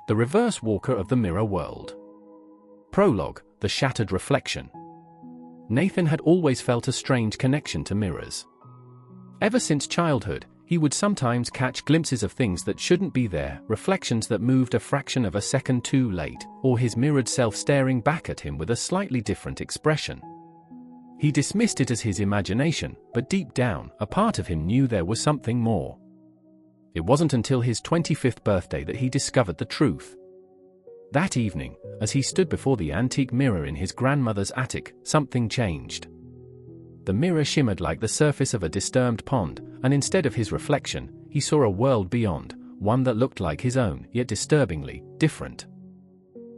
The Reverse Walker of the Mirror World. Prologue: The Shattered Reflection. Nathan had always felt a strange connection to mirrors. Ever since childhood, he would sometimes catch glimpses of things that shouldn't be there, reflections that moved a fraction of a second too late, or his mirrored self staring back at him with a slightly different expression. He dismissed it as his imagination, but deep down, a part of him knew there was something more. It wasn't until his 25th birthday that he discovered the truth. That evening, as he stood before the antique mirror in his grandmother's attic, something changed. The mirror shimmered like the surface of a disturbed pond, and instead of his reflection, he saw a world beyond, one that looked like his own, yet disturbingly different.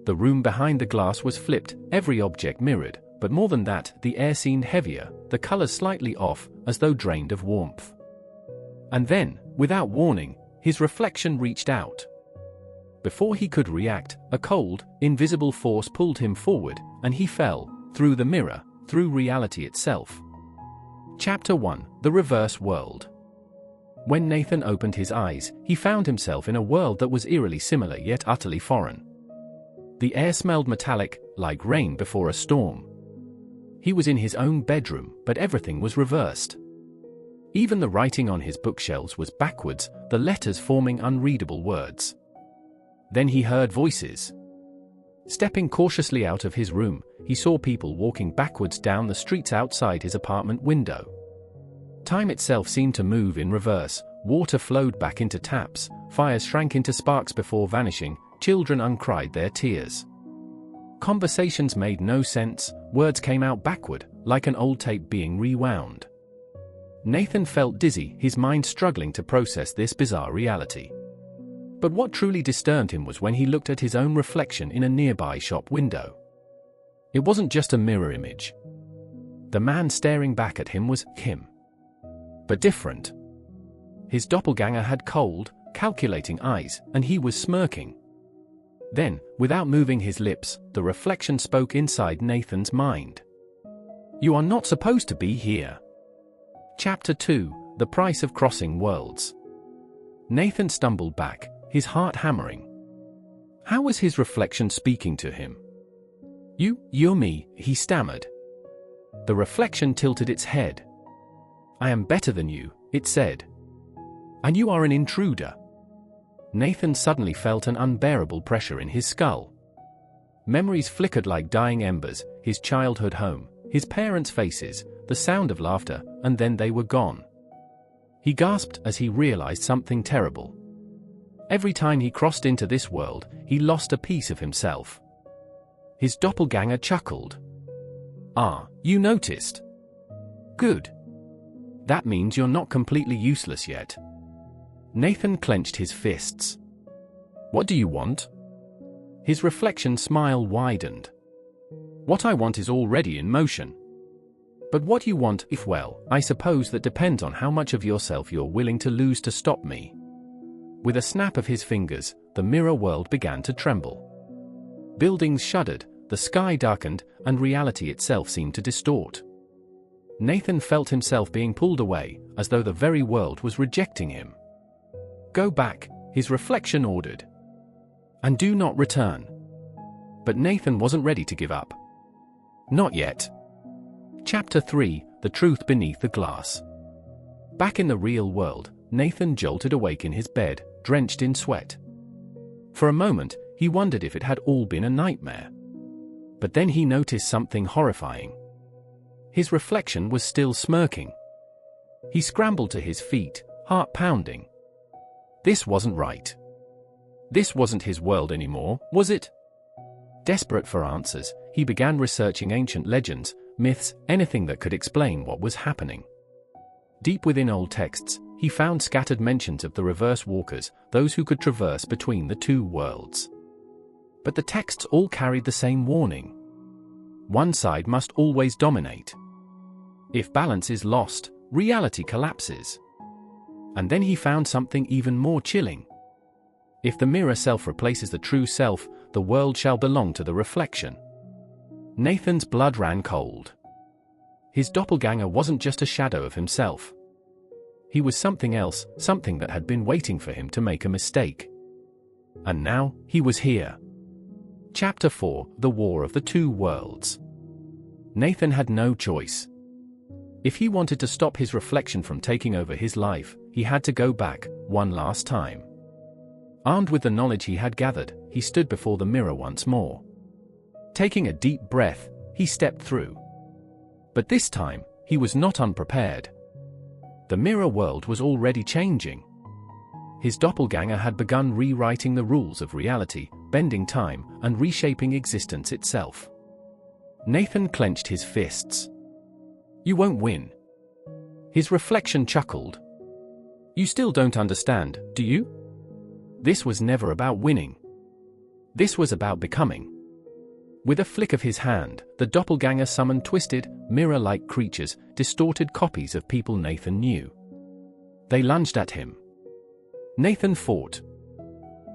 The room behind the glass was flipped, every object mirrored, but more than that, the air seemed heavier, the colors slightly off, as though drained of warmth. And then, without warning, his reflection reached out. Before he could react, a cold, invisible force pulled him forward, and he fell, through the mirror, through reality itself. Chapter 1: The Reverse World. When Nathan opened his eyes, he found himself in a world that was eerily similar yet utterly foreign. The air smelled metallic, like rain before a storm. He was in his own bedroom, but everything was reversed. Even the writing on his bookshelves was backwards, the letters forming unreadable words. Then he heard voices. Stepping cautiously out of his room, he saw people walking backwards down the streets outside his apartment window. Time itself seemed to move in reverse, water flowed back into taps, fires shrank into sparks before vanishing, children uncried their tears. Conversations made no sense, words came out backward, like an old tape being rewound. Nathan felt dizzy, his mind struggling to process this bizarre reality. But what truly disturbed him was when he looked at his own reflection in a nearby shop window. It wasn't just a mirror image. The man staring back at him was him. But different. His doppelganger had cold, calculating eyes, and he was smirking. Then, without moving his lips, the reflection spoke inside Nathan's mind. "You are not supposed to be here." Chapter 2: The Price of Crossing Worlds. Nathan stumbled back, his heart hammering. How was his reflection speaking to him? You're me," he stammered. The reflection tilted its head. "I am better than you," it said. "And you are an intruder." Nathan suddenly felt an unbearable pressure in his skull. Memories flickered like dying embers, his childhood home, his parents' faces, the sound of laughter, and then they were gone. He gasped as he realized something terrible. Every time he crossed into this world, he lost a piece of himself. His doppelganger chuckled. "Ah, you noticed? Good. That means you're not completely useless yet." Nathan clenched his fists. "What do you want?" His reflection smile widened. "What I want is already in motion. But what you want, if well, I suppose that depends on how much of yourself you're willing to lose to stop me." With a snap of his fingers, the mirror world began to tremble. Buildings shuddered, the sky darkened, and reality itself seemed to distort. Nathan felt himself being pulled away, as though the very world was rejecting him. "Go back," his reflection ordered. "And do not return." But Nathan wasn't ready to give up. Not yet. Chapter 3: The Truth Beneath the Glass. Back in the real world, Nathan jolted awake in his bed, drenched in sweat. For a moment, he wondered if it had all been a nightmare. But then he noticed something horrifying. His reflection was still smirking. He scrambled to his feet, heart pounding. This wasn't right. This wasn't his world anymore, was it? Desperate for answers, he began researching ancient legends, myths, anything that could explain what was happening. Deep within old texts, he found scattered mentions of the reverse walkers, those who could traverse between the two worlds. But the texts all carried the same warning. One side must always dominate. If balance is lost, reality collapses. And then he found something even more chilling. If the mirror self replaces the true self, the world shall belong to the reflection. Nathan's blood ran cold. His doppelganger wasn't just a shadow of himself. He was something else, something that had been waiting for him to make a mistake. And now, he was here. Chapter 4: The War of the Two Worlds. Nathan had no choice. If he wanted to stop his reflection from taking over his life, he had to go back, one last time. Armed with the knowledge he had gathered, he stood before the mirror once more. Taking a deep breath, he stepped through. But this time, he was not unprepared. The mirror world was already changing. His doppelganger had begun rewriting the rules of reality, bending time, and reshaping existence itself. Nathan clenched his fists. "You won't win." His reflection chuckled. "You still don't understand, do you? This was never about winning. This was about becoming." With a flick of his hand, the doppelganger summoned twisted, mirror-like creatures, distorted copies of people Nathan knew. They lunged at him. Nathan fought.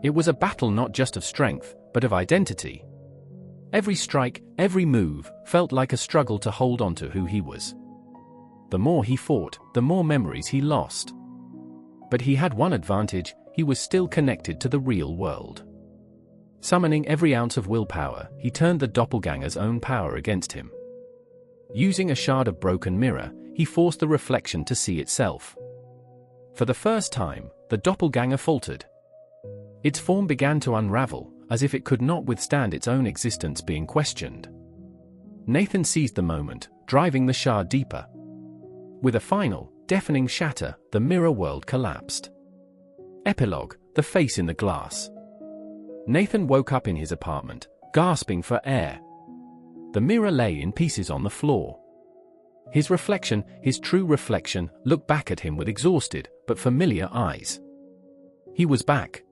It was a battle not just of strength, but of identity. Every strike, every move, felt like a struggle to hold on to who he was. The more he fought, the more memories he lost. But he had one advantage: he was still connected to the real world. Summoning every ounce of willpower, he turned the doppelganger's own power against him. Using a shard of broken mirror, he forced the reflection to see itself. For the first time, the doppelganger faltered. Its form began to unravel, as if it could not withstand its own existence being questioned. Nathan seized the moment, driving the shard deeper. With a final, deafening shatter, the mirror world collapsed. Epilogue: The Face in the Glass. Nathan woke up in his apartment, gasping for air. The mirror lay in pieces on the floor. His reflection, his true reflection, looked back at him with exhausted, but familiar eyes. He was back.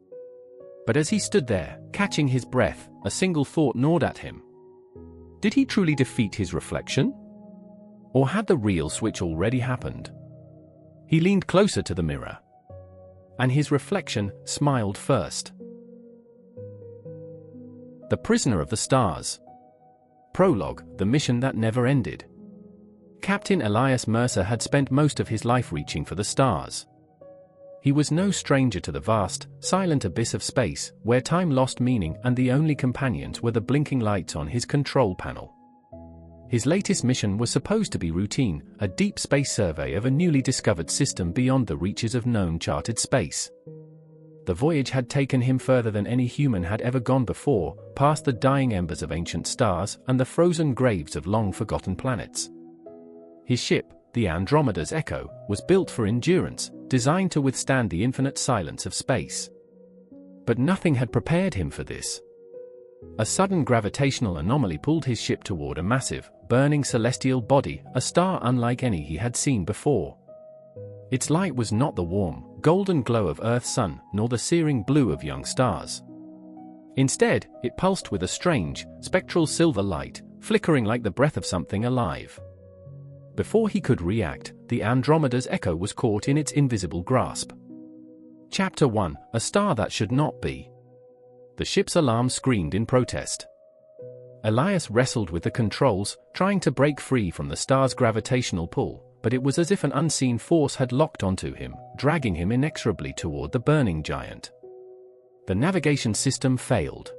But as he stood there, catching his breath, a single thought gnawed at him. Did he truly defeat his reflection? Or had the real switch already happened? He leaned closer to the mirror. And his reflection smiled first. The Prisoner of the Stars. Prologue: The Mission That Never Ended. Captain Elias Mercer had spent most of his life reaching for the stars. He was no stranger to the vast, silent abyss of space, where time lost meaning and the only companions were the blinking lights on his control panel. His latest mission was supposed to be routine, a deep space survey of a newly discovered system beyond the reaches of known charted space. The voyage had taken him further than any human had ever gone before, past the dying embers of ancient stars and the frozen graves of long-forgotten planets. His ship, the Andromeda's Echo, was built for endurance, designed to withstand the infinite silence of space. But nothing had prepared him for this. A sudden gravitational anomaly pulled his ship toward a massive, burning celestial body, a star unlike any he had seen before. Its light was not the warm, golden glow of Earth's sun, nor the searing blue of young stars. Instead, it pulsed with a strange, spectral silver light, flickering like the breath of something alive. Before he could react, the Andromeda's Echo was caught in its invisible grasp. Chapter 1: A Star That Should Not Be. The ship's alarm screamed in protest. Elias wrestled with the controls, trying to break free from the star's gravitational pull, but it was as if an unseen force had locked onto him, dragging him inexorably toward the burning giant. The navigation system failed.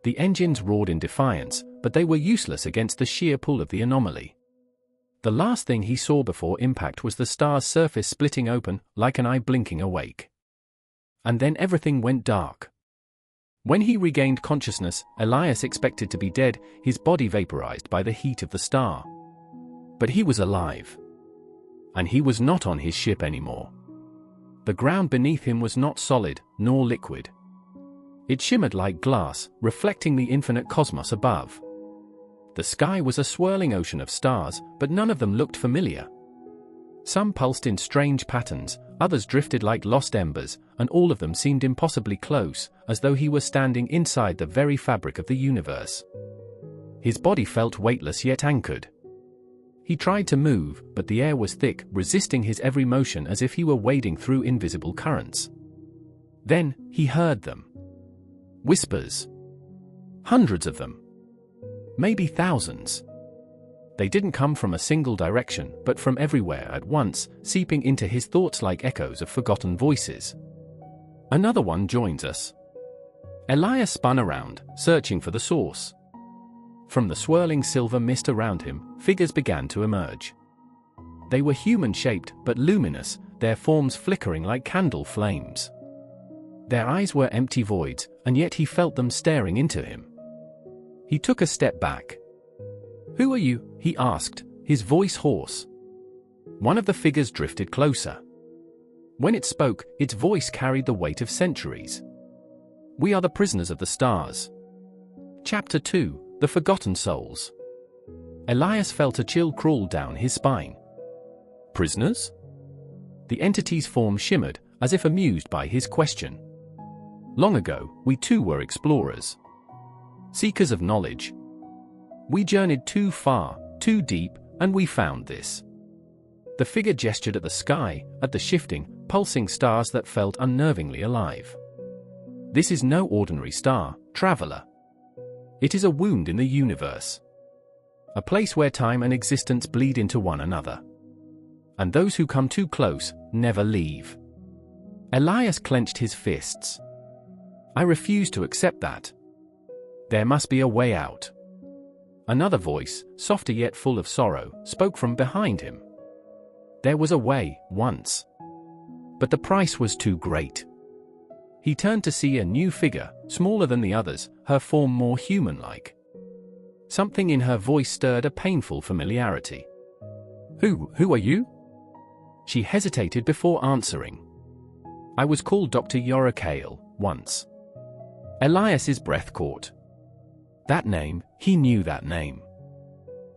The engines roared in defiance, but they were useless against the sheer pull of the anomaly. The last thing he saw before impact was the star's surface splitting open, like an eye blinking awake. And then everything went dark. When he regained consciousness, Elias expected to be dead, his body vaporized by the heat of the star. But he was alive. And he was not on his ship anymore. The ground beneath him was not solid, nor liquid. It shimmered like glass, reflecting the infinite cosmos above. The sky was a swirling ocean of stars, but none of them looked familiar. Some pulsed in strange patterns, others drifted like lost embers, and all of them seemed impossibly close, as though he were standing inside the very fabric of the universe. His body felt weightless yet anchored. He tried to move, but the air was thick, resisting his every motion as if he were wading through invisible currents. Then, he heard them. Whispers. Hundreds of them. Maybe thousands. They didn't come from a single direction, but from everywhere at once, seeping into his thoughts like echoes of forgotten voices. Another one joins us. Elias spun around, searching for the source. From the swirling silver mist around him, figures began to emerge. They were human-shaped but luminous, their forms flickering like candle flames. Their eyes were empty voids, and yet he felt them staring into him. He took a step back. "Who are you?" he asked, his voice hoarse. One of the figures drifted closer. When it spoke, its voice carried the weight of centuries. "We are the prisoners of the stars." Chapter 2: The Forgotten Souls. Elias felt a chill crawl down his spine. Prisoners? The entity's form shimmered, as if amused by his question. Long ago, we too were explorers. Seekers of knowledge. We journeyed too far, too deep, and we found this. The figure gestured at the sky, at the shifting, pulsing stars that felt unnervingly alive. This is no ordinary star, traveler. It is a wound in the universe. A place where time and existence bleed into one another. And those who come too close, never leave. Elias clenched his fists. I refuse to accept that. There must be a way out. Another voice, softer yet full of sorrow, spoke from behind him. There was a way, once. But the price was too great. He turned to see a new figure, smaller than the others, her form more human-like. Something in her voice stirred a painful familiarity. Who are you? She hesitated before answering. I was called Dr. Yora Kale, once. Elias's breath caught. That name, he knew that name.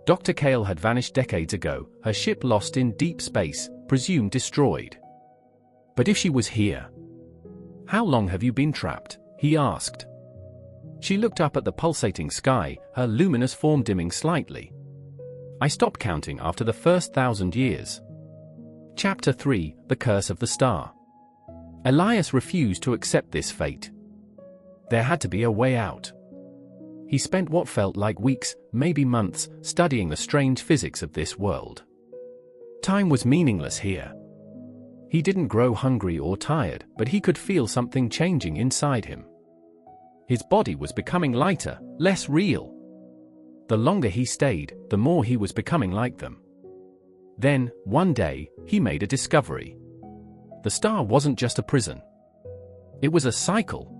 Dr. Kale had vanished decades ago, her ship lost in deep space, presumed destroyed. But if she was here... How long have you been trapped? He asked. She looked up at the pulsating sky, her luminous form dimming slightly. I stopped counting after the first 1,000 years. Chapter 3: The Curse of the Star. Elias refused to accept this fate. There had to be a way out. He spent what felt like weeks, maybe months, studying the strange physics of this world. Time was meaningless here. He didn't grow hungry or tired, but he could feel something changing inside him. His body was becoming lighter, less real. The longer he stayed, the more he was becoming like them. Then, one day, he made a discovery. The star wasn't just a prison. It was a cycle.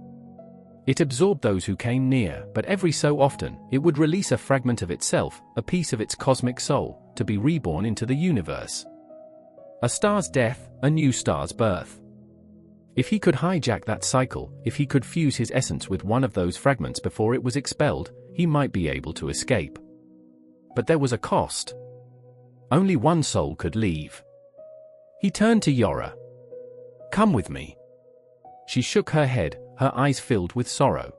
It absorbed those who came near, but every so often, it would release a fragment of itself, a piece of its cosmic soul, to be reborn into the universe. A star's death, a new star's birth. If he could hijack that cycle, if he could fuse his essence with one of those fragments before it was expelled, he might be able to escape. But there was a cost. Only one soul could leave. He turned to Yora. Come with me. She shook her head, her eyes filled with sorrow.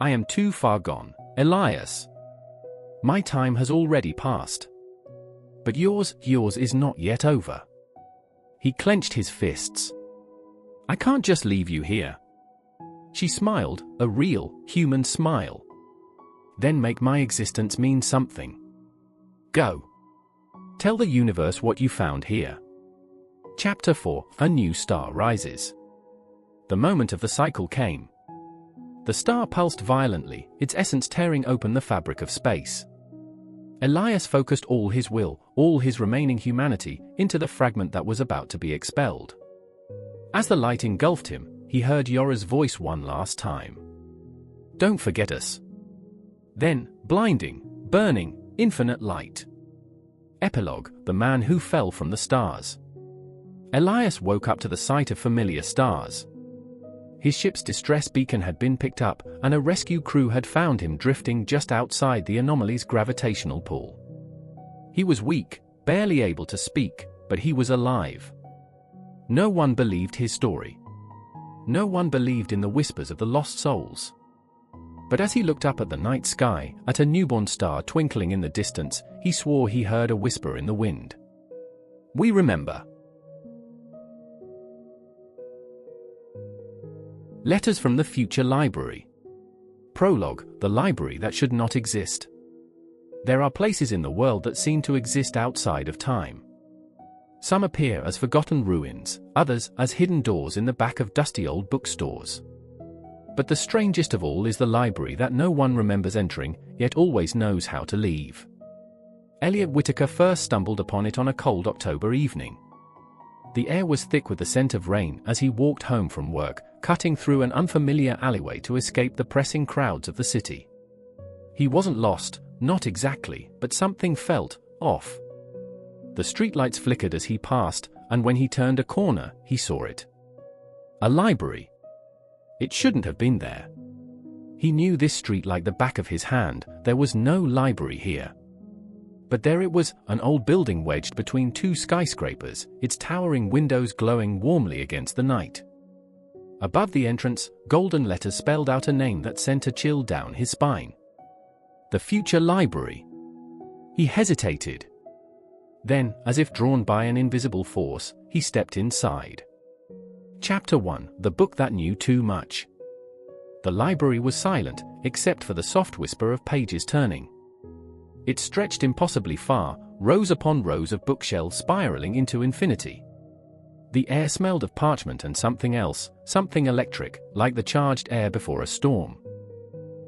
I am too far gone, Elias. My time has already passed. But yours is not yet over. He clenched his fists. I can't just leave you here. She smiled, a real, human smile. Then make my existence mean something. Go. Tell the universe what you found here. Chapter 4: A New Star Rises. The moment of the cycle came. The star pulsed violently, its essence tearing open the fabric of space. Elias focused all his will, all his remaining humanity, into the fragment that was about to be expelled. As the light engulfed him, he heard Yora's voice one last time. Don't forget us. Then, blinding, burning, infinite light. Epilogue: The Man Who Fell from the Stars. Elias woke up to the sight of familiar stars. His ship's distress beacon had been picked up, and a rescue crew had found him drifting just outside the anomaly's gravitational pull. He was weak, barely able to speak, but he was alive. No one believed his story. No one believed in the whispers of the lost souls. But as he looked up at the night sky, at a newborn star twinkling in the distance, he swore he heard a whisper in the wind. We remember. Letters from the Future Library. Prologue: The library that should not exist. There are places in the world that seem to exist outside of time. Some appear as forgotten ruins, others as hidden doors in the back of dusty old bookstores. But the strangest of all is the library that no one remembers entering, yet always knows how to leave. Elliot Whittaker first stumbled upon it on a cold October evening. The air was thick with the scent of rain as he walked home from work, cutting through an unfamiliar alleyway to escape the pressing crowds of the city. He wasn't lost, not exactly, but something felt off. The streetlights flickered as he passed, and when he turned a corner, he saw it. A library. It shouldn't have been there. He knew this street like the back of his hand. There was no library here. But there it was, an old building wedged between two skyscrapers, its towering windows glowing warmly against the night. Above the entrance, golden letters spelled out a name that sent a chill down his spine. The Future Library. He hesitated. Then, as if drawn by an invisible force, he stepped inside. Chapter 1: The Book That Knew Too Much. The library was silent, except for the soft whisper of pages turning. It stretched impossibly far, rows upon rows of bookshelves spiraling into infinity. The air smelled of parchment and something else, something electric, like the charged air before a storm.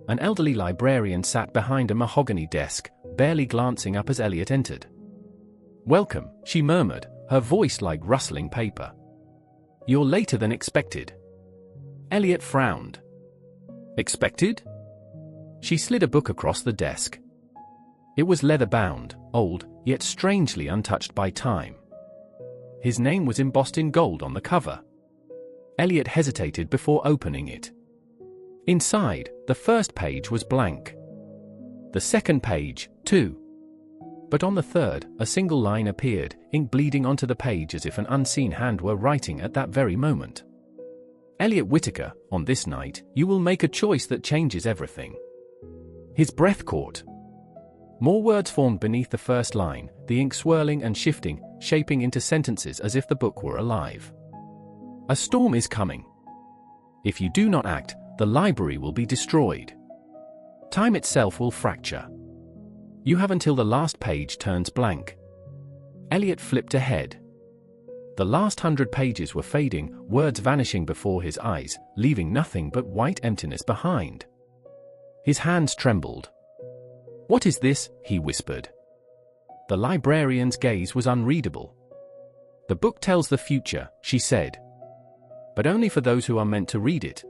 An elderly librarian sat behind a mahogany desk, barely glancing up as Elliot entered. "Welcome," she murmured, her voice like rustling paper. "You're later than expected." Elliot frowned. "Expected?" She slid a book across the desk. It was leather-bound, old, yet strangely untouched by time. His name was embossed in gold on the cover. Elliot hesitated before opening it. Inside, the first page was blank. The second page, too. But on the third, a single line appeared, ink bleeding onto the page as if an unseen hand were writing at that very moment. "Elliot Whittaker, on this night, you will make a choice that changes everything." His breath caught. More words formed beneath the first line, the ink swirling and shifting, shaping into sentences as if the book were alive. "A storm is coming. If you do not act, the library will be destroyed. Time itself will fracture. You have until the last page turns blank." Elliot flipped ahead. The last 100 pages were fading, words vanishing before his eyes, leaving nothing but white emptiness behind. His hands trembled. "What is this?" he whispered. The librarian's gaze was unreadable. "The book tells the future," she said. "But only for those who are meant to read it."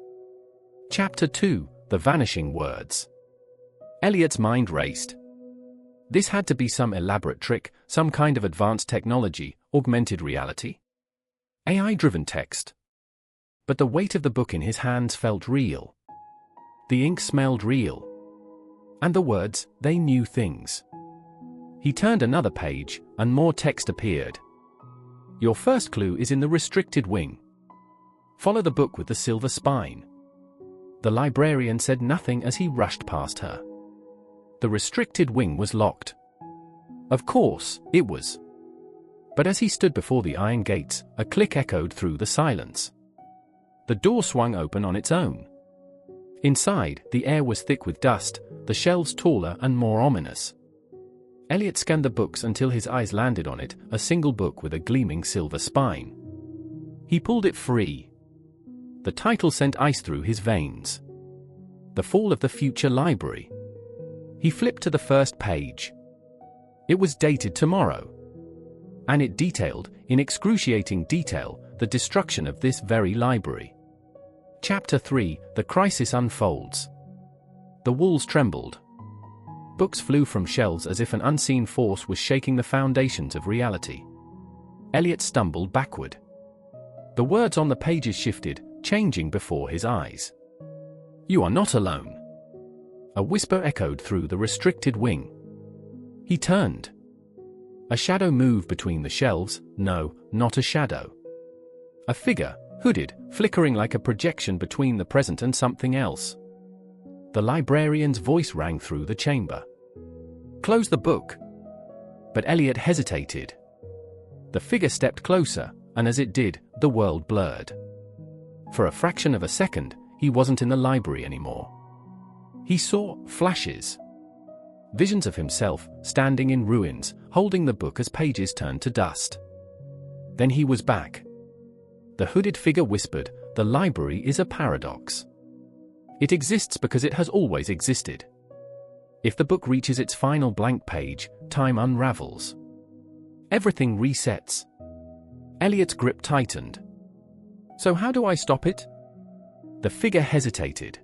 Chapter 2: The Vanishing Words. Elliot's mind raced. This had to be some elaborate trick, some kind of advanced technology, augmented reality. AI-driven text. But the weight of the book in his hands felt real. The ink smelled real. And the words, they knew things. He turned another page, and more text appeared. "Your first clue is in the restricted wing. Follow the book with the silver spine." The librarian said nothing as he rushed past her. The restricted wing was locked. Of course, it was. But as he stood before the iron gates, a click echoed through the silence. The door swung open on its own. Inside, the air was thick with dust, the shelves taller and more ominous. Elliot scanned the books until his eyes landed on it, a single book with a gleaming silver spine. He pulled it free. The title sent ice through his veins. The Fall of the Future Library. He flipped to the first page. It was dated tomorrow. And it detailed, in excruciating detail, the destruction of this very library. Chapter 3: The Crisis Unfolds. The walls trembled. Books flew from shelves as if an unseen force was shaking the foundations of reality. Elliot stumbled backward. The words on the pages shifted, changing before his eyes. "You are not alone." A whisper echoed through the restricted wing. He turned. A shadow moved between the shelves. No, not a shadow. A figure, hooded, flickering like a projection between the present and something else. The librarian's voice rang through the chamber. "Close the book." But Elliot hesitated. The figure stepped closer, and as it did, the world blurred. For a fraction of a second, he wasn't in the library anymore. He saw flashes. Visions of himself, standing in ruins, holding the book as pages turned to dust. Then he was back. The hooded figure whispered, "The library is a paradox. It exists because it has always existed. If the book reaches its final blank page, time unravels. Everything resets. Elliot's grip tightened. So how do I stop it? The figure hesitated.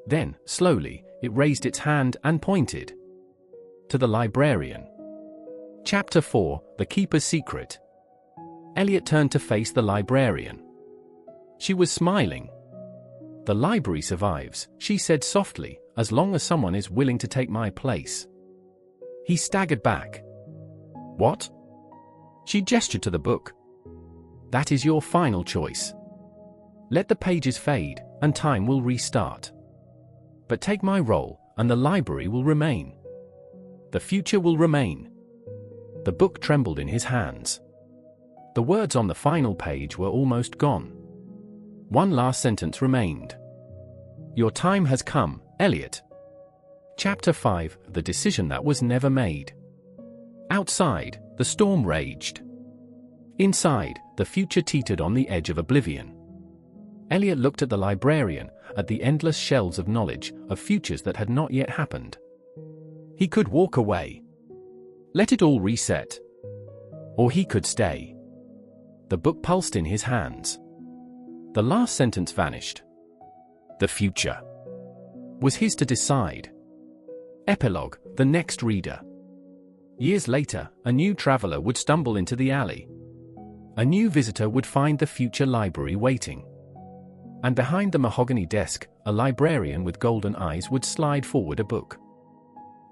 Then, slowly, it raised its hand and pointed. To the librarian. Chapter 4, The Keeper's Secret. Elliot turned to face the librarian. She was smiling. The library survives, she said softly, as long as someone is willing to take my place. He staggered back. What? She gestured to the book. That is your final choice. Let the pages fade, and time will restart. But take my role, and the library will remain. The future will remain. The book trembled in his hands. The words on the final page were almost gone. One last sentence remained. Your time has come, Elliot. Chapter 5, The Decision That Was Never Made. Outside, the storm raged. Inside, the future teetered on the edge of oblivion. Elliot looked at the librarian, at the endless shelves of knowledge, of futures that had not yet happened. He could walk away. Let it all reset. Or he could stay. The book pulsed in his hands. The last sentence vanished. The future was his to decide. Epilogue, the next reader. Years later, a new traveler would stumble into the alley. A new visitor would find the future library waiting. And behind the mahogany desk, a librarian with golden eyes would slide forward a book.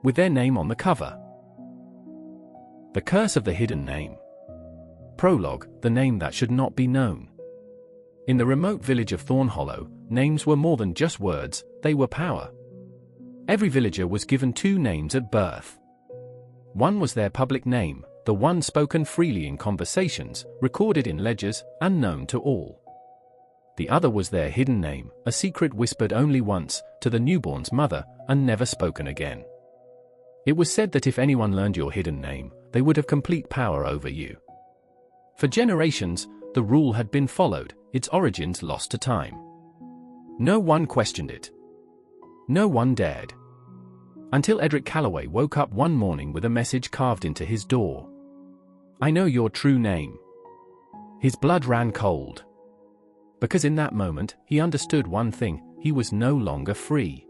With their name on the cover. The Curse of the Hidden Name. Prologue, the name that should not be known. In the remote village of Thornhollow, names were more than just words, they were power. Every villager was given 2 names at birth. One was their public name, the one spoken freely in conversations, recorded in ledgers, and known to all. The other was their hidden name, a secret whispered only once, to the newborn's mother, and never spoken again. It was said that if anyone learned your hidden name, they would have complete power over you. For generations, the rule had been followed, its origins lost to time. No one questioned it. No one dared. Until Edric Calloway woke up one morning with a message carved into his door. I know your true name. His blood ran cold. Because in that moment, he understood one thing, he was no longer free.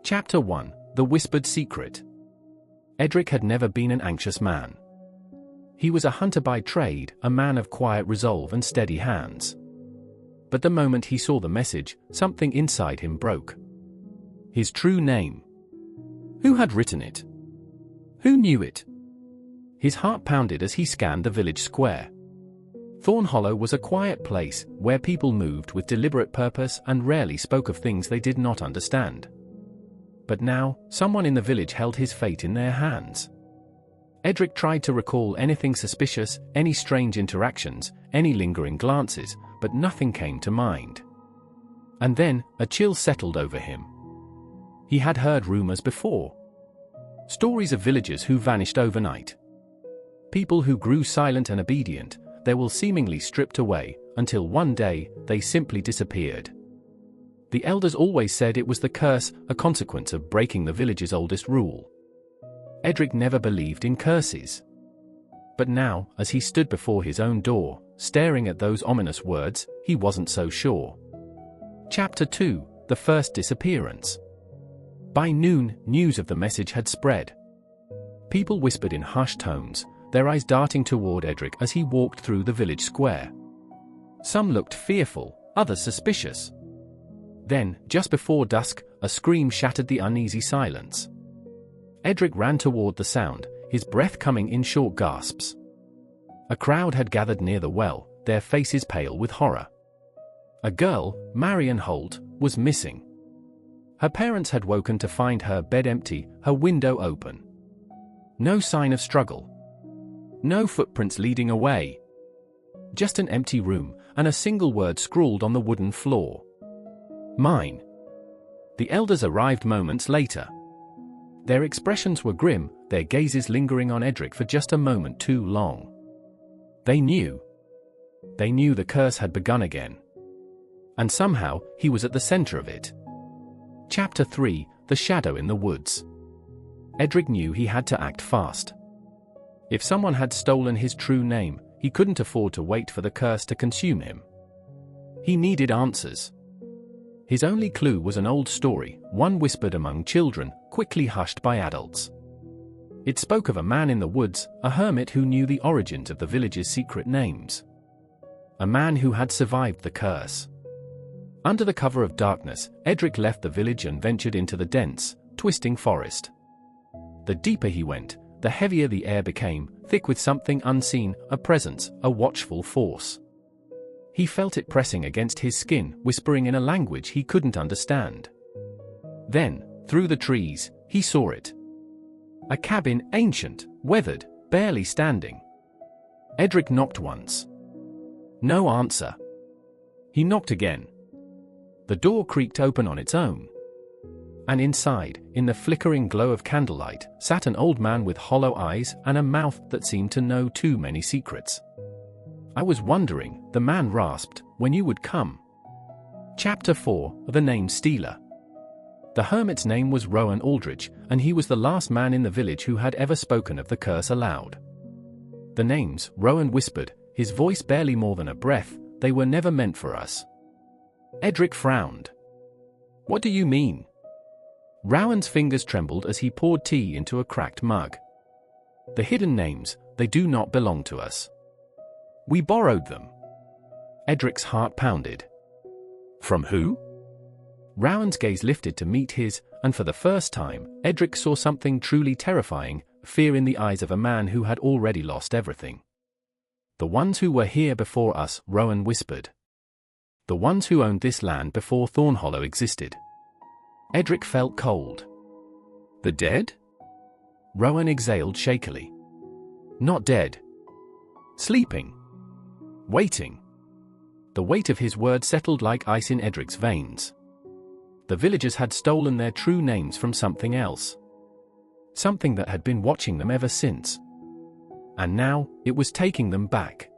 Chapter 1, The Whispered Secret. Edric had never been an anxious man. He was a hunter by trade, a man of quiet resolve and steady hands. But the moment he saw the message, something inside him broke. His true name. Who had written it? Who knew it? His heart pounded as he scanned the village square. Thornhollow was a quiet place, where people moved with deliberate purpose and rarely spoke of things they did not understand. But now, someone in the village held his fate in their hands. Edric tried to recall anything suspicious, any strange interactions, any lingering glances, but nothing came to mind. And then, a chill settled over him. He had heard rumors before. Stories of villagers who vanished overnight. People who grew silent and obedient, their will seemingly stripped away, until one day, they simply disappeared. The elders always said it was the curse, a consequence of breaking the village's oldest rule. Edric never believed in curses. But now, as he stood before his own door, staring at those ominous words, he wasn't so sure. Chapter 2, The First Disappearance. By noon, news of the message had spread. People whispered in hushed tones, their eyes darting toward Edric as he walked through the village square. Some looked fearful, others suspicious. Then, just before dusk, a scream shattered the uneasy silence. Edric ran toward the sound, his breath coming in short gasps. A crowd had gathered near the well, their faces pale with horror. A girl, Marion Holt, was missing. Her parents had woken to find her bed empty, her window open. No sign of struggle. No footprints leading away. Just an empty room, and a single word scrawled on the wooden floor. Mine. The elders arrived moments later. Their expressions were grim, their gazes lingering on Edric for just a moment too long. They knew. They knew the curse had begun again. And somehow, he was at the center of it. Chapter 3: The Shadow in the Woods. Edric knew he had to act fast. If someone had stolen his true name, he couldn't afford to wait for the curse to consume him. He needed answers. His only clue was an old story, one whispered among children, quickly hushed by adults. It spoke of a man in the woods, a hermit who knew the origins of the village's secret names. A man who had survived the curse. Under the cover of darkness, Edric left the village and ventured into the dense, twisting forest. The deeper he went, the heavier the air became, thick with something unseen, a presence, a watchful force. He felt it pressing against his skin, whispering in a language he couldn't understand. Then, through the trees, he saw it. A cabin, ancient, weathered, barely standing. Edric knocked once. No answer. He knocked again. The door creaked open on its own. And inside, in the flickering glow of candlelight, sat an old man with hollow eyes and a mouth that seemed to know too many secrets. "I was wondering," the man rasped, "when you would come." Chapter 4: The Name Stealer. The hermit's name was Rowan Aldridge, and he was the last man in the village who had ever spoken of the curse aloud. "The names," Rowan whispered, his voice barely more than a breath, "they were never meant for us." Edric frowned. "What do you mean?" Rowan's fingers trembled as he poured tea into a cracked mug. "The hidden names, they do not belong to us. We borrowed them." Edric's heart pounded. "From who?" Rowan's gaze lifted to meet his, and for the first time, Edric saw something truly terrifying, fear in the eyes of a man who had already lost everything. "The ones who were here before us," Rowan whispered. "The ones who owned this land before Thornhollow existed." Edric felt cold. "The dead?" Rowan exhaled shakily. "Not dead. Sleeping. Waiting." The weight of his words settled like ice in Edric's veins. The villagers had stolen their true names from something else. Something that had been watching them ever since. And now, it was taking them back.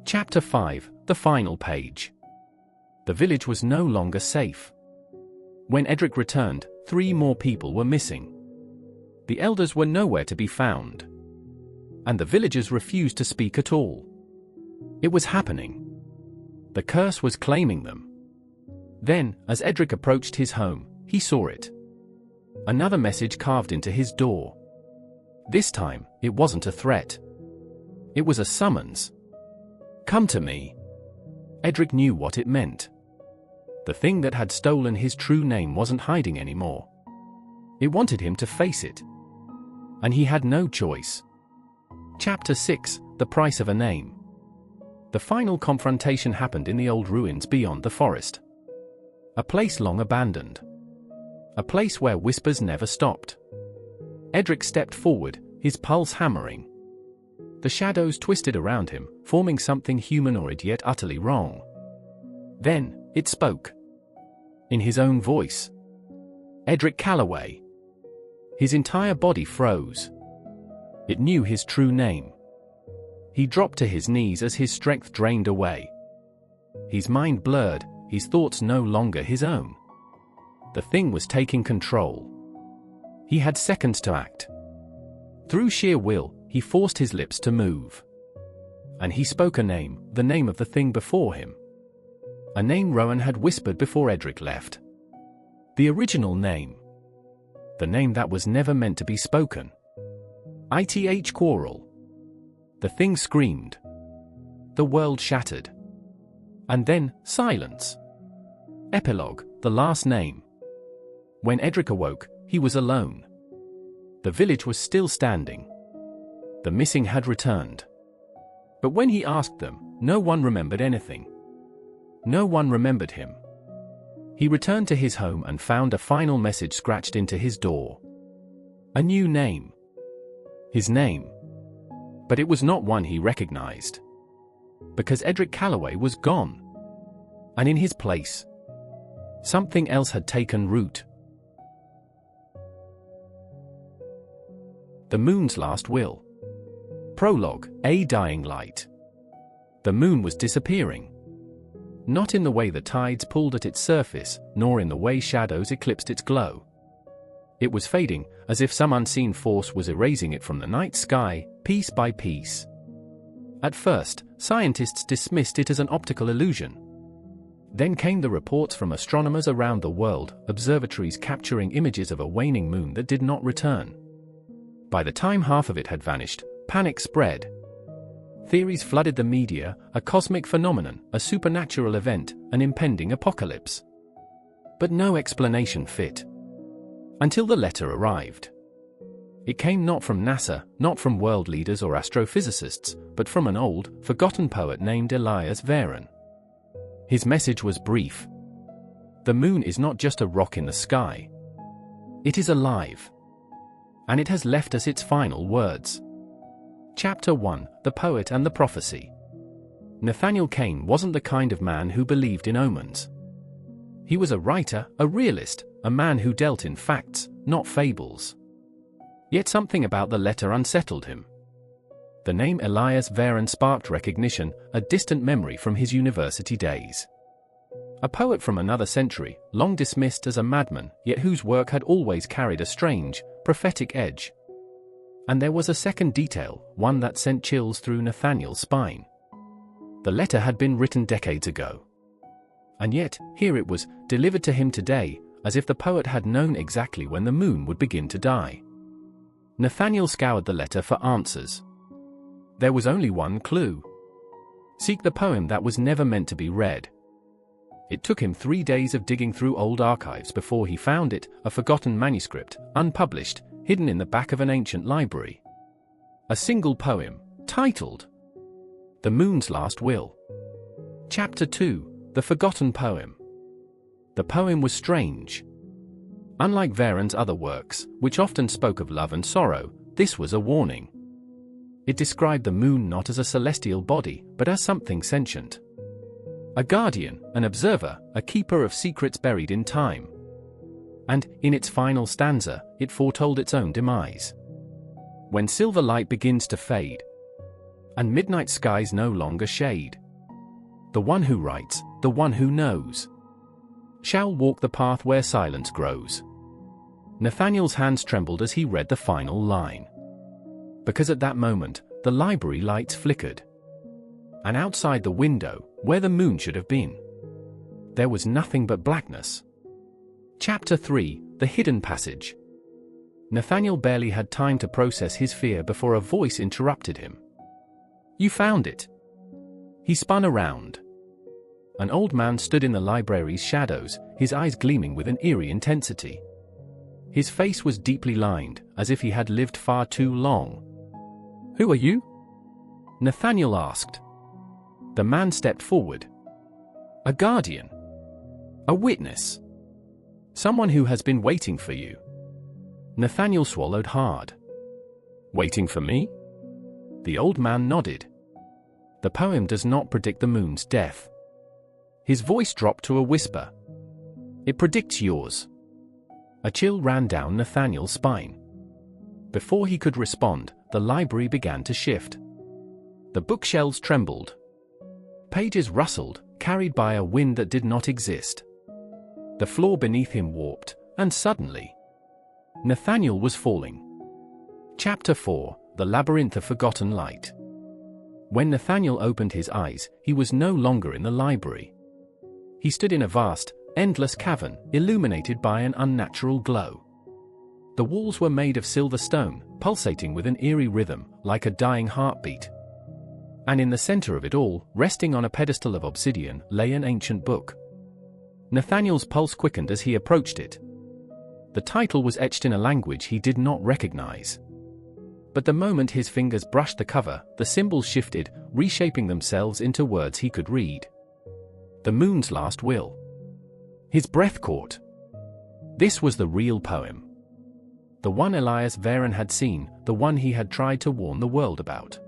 Chapter 5: The Final Page. The village was no longer safe. When Edric returned, 3 more people were missing. The elders were nowhere to be found. And the villagers refused to speak at all. It was happening. The curse was claiming them. Then, as Edric approached his home, he saw it. Another message carved into his door. This time, it wasn't a threat. It was a summons. "Come to me." Edric knew what it meant. The thing that had stolen his true name wasn't hiding anymore. It wanted him to face it. And he had no choice. Chapter 6: The Price of a Name. The final confrontation happened in the old ruins beyond the forest. A place long abandoned. A place where whispers never stopped. Edric stepped forward, his pulse hammering. The shadows twisted around him, forming something humanoid yet utterly wrong. Then, it spoke. In his own voice. Edric Calloway. His entire body froze. It knew his true name. He dropped to his knees as his strength drained away. His mind blurred, his thoughts no longer his own. The thing was taking control. He had seconds to act. Through sheer will, he forced his lips to move. And he spoke a name, the name of the thing before him. A name Rowan had whispered before Edric left. The original name. The name that was never meant to be spoken. Ith Quarrel. The thing screamed. The world shattered. And then, silence. Epilogue, the last name. When Edric awoke, he was alone. The village was still standing. The missing had returned. But when he asked them, no one remembered anything. No one remembered him. He returned to his home and found a final message scratched into his door. A new name. His name. But it was not one he recognized. Because Edric Calloway was gone. And in his place, something else had taken root. The Moon's Last Will. Prologue: A Dying Light. The moon was disappearing. Not in the way the tides pulled at its surface, nor in the way shadows eclipsed its glow. It was fading, as if some unseen force was erasing it from the night sky, piece by piece. At first, scientists dismissed it as an optical illusion. Then came the reports from astronomers around the world, observatories capturing images of a waning moon that did not return. By the time half of it had vanished, panic spread. Theories flooded the media: a cosmic phenomenon, a supernatural event, an impending apocalypse. But no explanation fit. Until the letter arrived. It came not from NASA, not from world leaders or astrophysicists, but from an old, forgotten poet named Elias Varen. His message was brief. The moon is not just a rock in the sky. It is alive. And it has left us its final words. Chapter 1: The Poet and the Prophecy. Nathaniel Kane wasn't the kind of man who believed in omens. He was a writer, a realist, a man who dealt in facts, not fables. Yet something about the letter unsettled him. The name Elias Varen sparked recognition, a distant memory from his university days. A poet from another century, long dismissed as a madman, yet whose work had always carried a strange, prophetic edge. And there was a second detail, one that sent chills through Nathaniel's spine. The letter had been written decades ago. And yet, here it was, delivered to him today, as if the poet had known exactly when the moon would begin to die. Nathaniel scoured the letter for answers. There was only one clue. Seek the poem that was never meant to be read. It took him 3 days of digging through old archives before he found it, a forgotten manuscript, unpublished, hidden in the back of an ancient library. A single poem, titled The Moon's Last Will. Chapter 2: The Forgotten Poem. The poem was strange. Unlike Varen's other works, which often spoke of love and sorrow, this was a warning. It described the moon not as a celestial body, but as something sentient. A guardian, an observer, a keeper of secrets buried in time. And, in its final stanza, it foretold its own demise. When silver light begins to fade, and midnight skies no longer shade, the one who writes, the one who knows, shall walk the path where silence grows. Nathaniel's hands trembled as he read the final line. Because at that moment, the library lights flickered. And outside the window, where the moon should have been, there was nothing but blackness. Chapter 3: The Hidden Passage. Nathaniel barely had time to process his fear before a voice interrupted him. "You found it." He spun around. An old man stood in the library's shadows, his eyes gleaming with an eerie intensity. His face was deeply lined, as if he had lived far too long. "Who are you?" Nathaniel asked. The man stepped forward. "A guardian. A witness. Someone who has been waiting for you." Nathaniel swallowed hard. "Waiting for me?" The old man nodded. "The poem does not predict the moon's death." His voice dropped to a whisper. "It predicts yours." A chill ran down Nathaniel's spine. Before he could respond, the library began to shift. The bookshelves trembled. Pages rustled, carried by a wind that did not exist. The floor beneath him warped, and suddenly, Nathaniel was falling. Chapter 4: The Labyrinth of Forgotten Light. When Nathaniel opened his eyes, he was no longer in the library. He stood in a vast, endless cavern, illuminated by an unnatural glow. The walls were made of silver stone, pulsating with an eerie rhythm, like a dying heartbeat. And in the center of it all, resting on a pedestal of obsidian, lay an ancient book. Nathaniel's pulse quickened as he approached it. The title was etched in a language he did not recognize. But the moment his fingers brushed the cover, the symbols shifted, reshaping themselves into words he could read. The Moon's Last Will. His breath caught. This was the real poem. The one Elias Varen had seen, the one he had tried to warn the world about.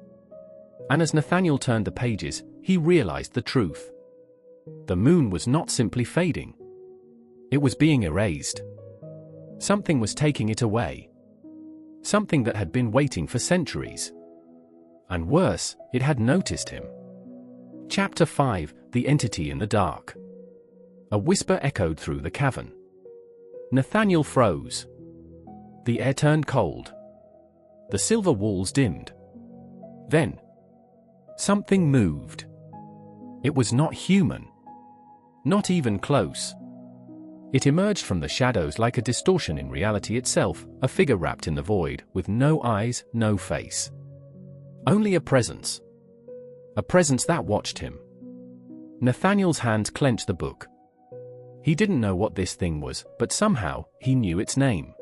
And as Nathaniel turned the pages, he realized the truth. The moon was not simply fading. It was being erased. Something was taking it away. Something that had been waiting for centuries. And worse, it had noticed him. Chapter 5: The Entity in the Dark. A whisper echoed through the cavern. Nathaniel froze. The air turned cold. The silver walls dimmed. Then, something moved. It was not human. Not even close. It emerged from the shadows like a distortion in reality itself, a figure wrapped in the void, with no eyes, no face. Only a presence. A presence that watched him. Nathaniel's hands clenched the book. He didn't know what this thing was, but somehow, he knew its name.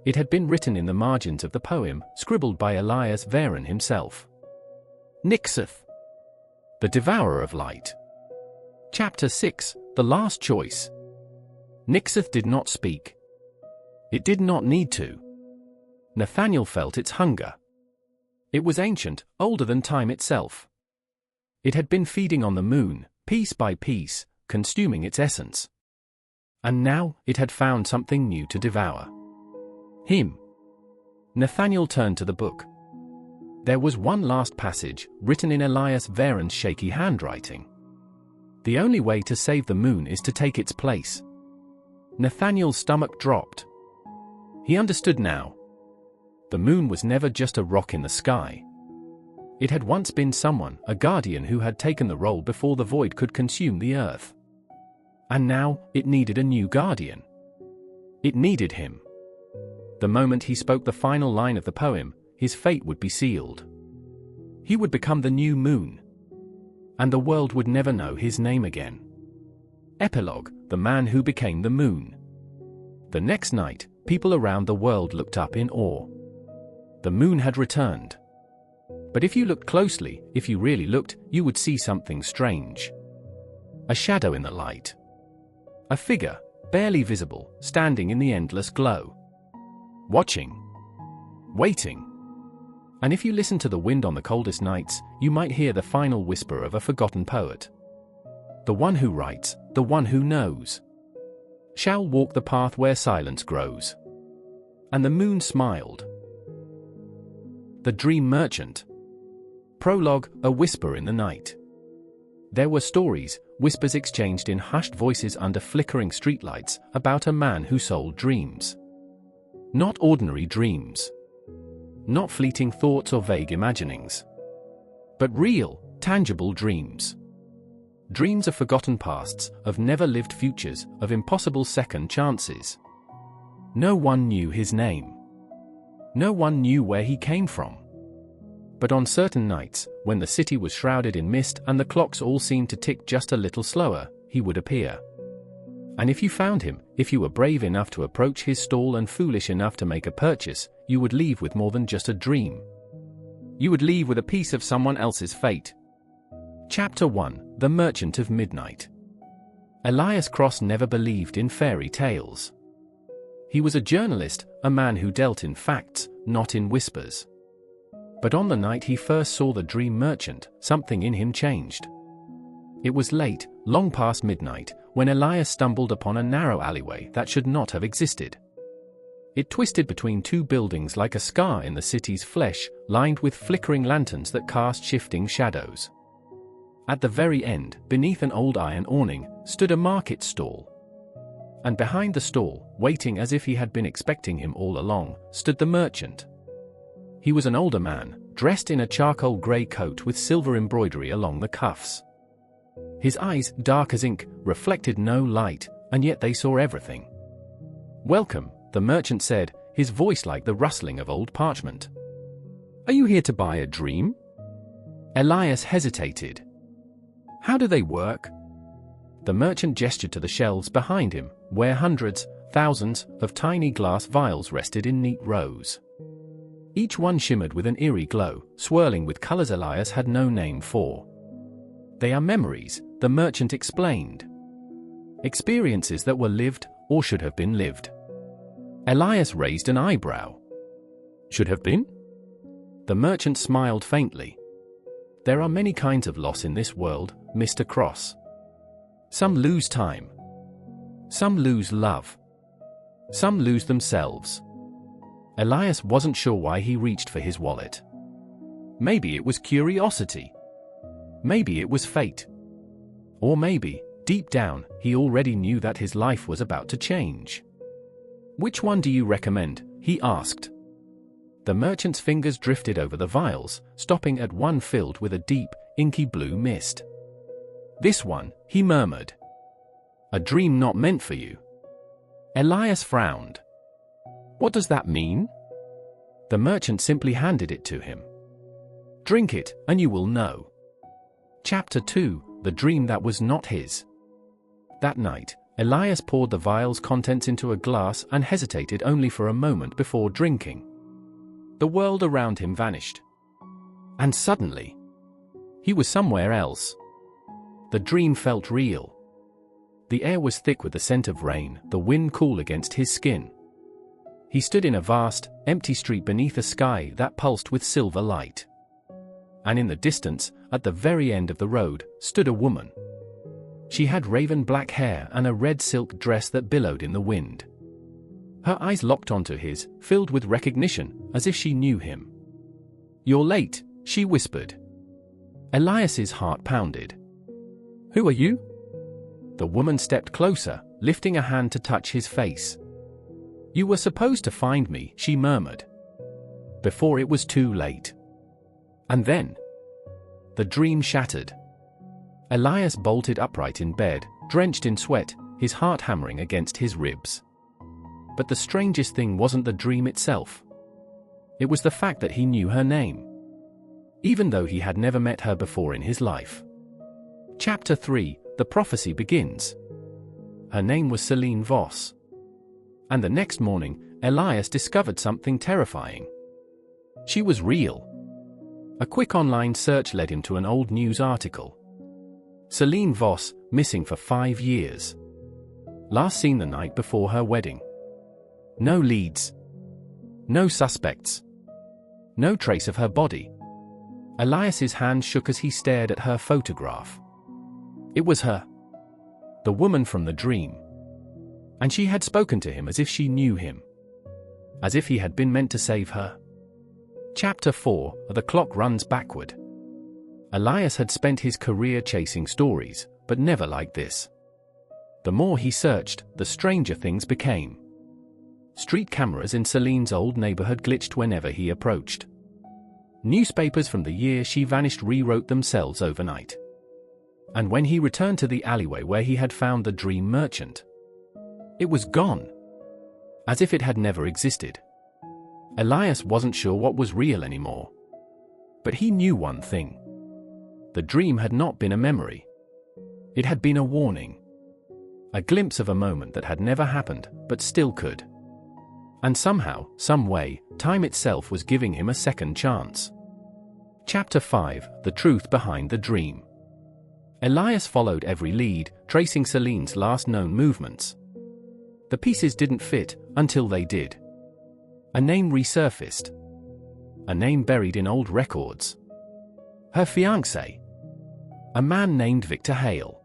It had been written in the margins of the poem, scribbled by Elias Varen himself. Nixeth, the Devourer of Light. Chapter 6: The Last Choice. Nixeth did not speak. It did not need to. Nathaniel felt its hunger. It was ancient, older than time itself. It had been feeding on the moon, piece by piece, consuming its essence. And now, it had found something new to devour. Him. Nathaniel turned to the book. There was one last passage, written in Elias Varen's shaky handwriting. The only way to save the moon is to take its place. Nathaniel's stomach dropped. He understood now. The moon was never just a rock in the sky. It had once been someone, a guardian who had taken the role before the void could consume the earth. And now, it needed a new guardian. It needed him. The moment he spoke the final line of the poem, his fate would be sealed. He would become the new moon. And the world would never know his name again. Epilogue: The Man Who Became the Moon. The next night, people around the world looked up in awe. The moon had returned. But if you looked closely, if you really looked, you would see something strange. A shadow in the light. A figure, barely visible, standing in the endless glow. Watching. Waiting. And if you listen to the wind on the coldest nights, you might hear the final whisper of a forgotten poet. The one who writes, the one who knows, shall walk the path where silence grows. And the moon smiled. The Dream Merchant. Prologue: A Whisper in the Night. There were stories, whispers exchanged in hushed voices under flickering streetlights, about a man who sold dreams. Not ordinary dreams. Not fleeting thoughts or vague imaginings. But real, tangible dreams. Dreams of forgotten pasts, of never-lived futures, of impossible second chances. No one knew his name. No one knew where he came from. But on certain nights, when the city was shrouded in mist and the clocks all seemed to tick just a little slower, he would appear. And if you found him, if you were brave enough to approach his stall and foolish enough to make a purchase, you would leave with more than just a dream. You would leave with a piece of someone else's fate. Chapter 1: The Merchant of Midnight. Elias Cross never believed in fairy tales. He was a journalist, a man who dealt in facts, not in whispers. But on the night he first saw the Dream Merchant, something in him changed. It was late, long past midnight, when Elias stumbled upon a narrow alleyway that should not have existed. It twisted between two buildings like a scar in the city's flesh, lined with flickering lanterns that cast shifting shadows. At the very end, beneath an old iron awning, stood a market stall. And behind the stall, waiting as if he had been expecting him all along, stood the merchant. He was an older man, dressed in a charcoal grey coat with silver embroidery along the cuffs. His eyes, dark as ink, reflected no light, and yet they saw everything. "Welcome," the merchant said, his voice like the rustling of old parchment. "Are you here to buy a dream?" Elias hesitated. "How do they work?" The merchant gestured to the shelves behind him, where hundreds, thousands, of tiny glass vials rested in neat rows. Each one shimmered with an eerie glow, swirling with colors Elias had no name for. "They are memories," the merchant explained. "Experiences that were lived, or should have been lived." Elias raised an eyebrow. "Should have been?" The merchant smiled faintly. "There are many kinds of loss in this world, Mr. Cross. Some lose time. Some lose love. Some lose themselves." Elias wasn't sure why he reached for his wallet. Maybe it was curiosity. Maybe it was fate. Or maybe, deep down, he already knew that his life was about to change. "Which one do you recommend?" he asked. The merchant's fingers drifted over the vials, stopping at one filled with a deep, inky blue mist. "This one," he murmured. "A dream not meant for you." Elias frowned. "What does that mean?" The merchant simply handed it to him. "Drink it, and you will know." Chapter 2: The Dream That Was Not His. That night, Elias poured the vial's contents into a glass and hesitated only for a moment before drinking. The world around him vanished. And suddenly, he was somewhere else. The dream felt real. The air was thick with the scent of rain, the wind cool against his skin. He stood in a vast, empty street beneath a sky that pulsed with silver light. And in the distance, at the very end of the road, stood a woman. She had raven black hair and a red silk dress that billowed in the wind. Her eyes locked onto his, filled with recognition, as if she knew him. "You're late," she whispered. Elias's heart pounded. "Who are you?" The woman stepped closer, lifting a hand to touch his face. "You were supposed to find me," she murmured. "Before it was too late." And then, the dream shattered. Elias bolted upright in bed, drenched in sweat, his heart hammering against his ribs. But the strangest thing wasn't the dream itself. It was the fact that he knew her name, even though he had never met her before in his life. Chapter 3: The Prophecy Begins. Her name was Celine Voss. And the next morning, Elias discovered something terrifying. She was real. A quick online search led him to an old news article. Celine Voss, missing for 5 years. Last seen the night before her wedding. No leads. No suspects. No trace of her body. Elias's hand shook as he stared at her photograph. It was her. The woman from the dream. And she had spoken to him as if she knew him. As if he had been meant to save her. Chapter 4: The Clock Runs Backward. Elias had spent his career chasing stories, but never like this. The more he searched, the stranger things became. Street cameras in Celine's old neighborhood glitched whenever he approached. Newspapers from the year she vanished rewrote themselves overnight. And when he returned to the alleyway where he had found the dream merchant, it was gone. As if it had never existed. Elias wasn't sure what was real anymore. But he knew one thing. The dream had not been a memory. It had been a warning. A glimpse of a moment that had never happened, but still could. And somehow, some way, time itself was giving him a second chance. Chapter 5: The Truth Behind the Dream. Elias followed every lead, tracing Celine's last known movements. The pieces didn't fit, until they did. A name resurfaced. A name buried in old records. Her fiancé. A man named Victor Hale.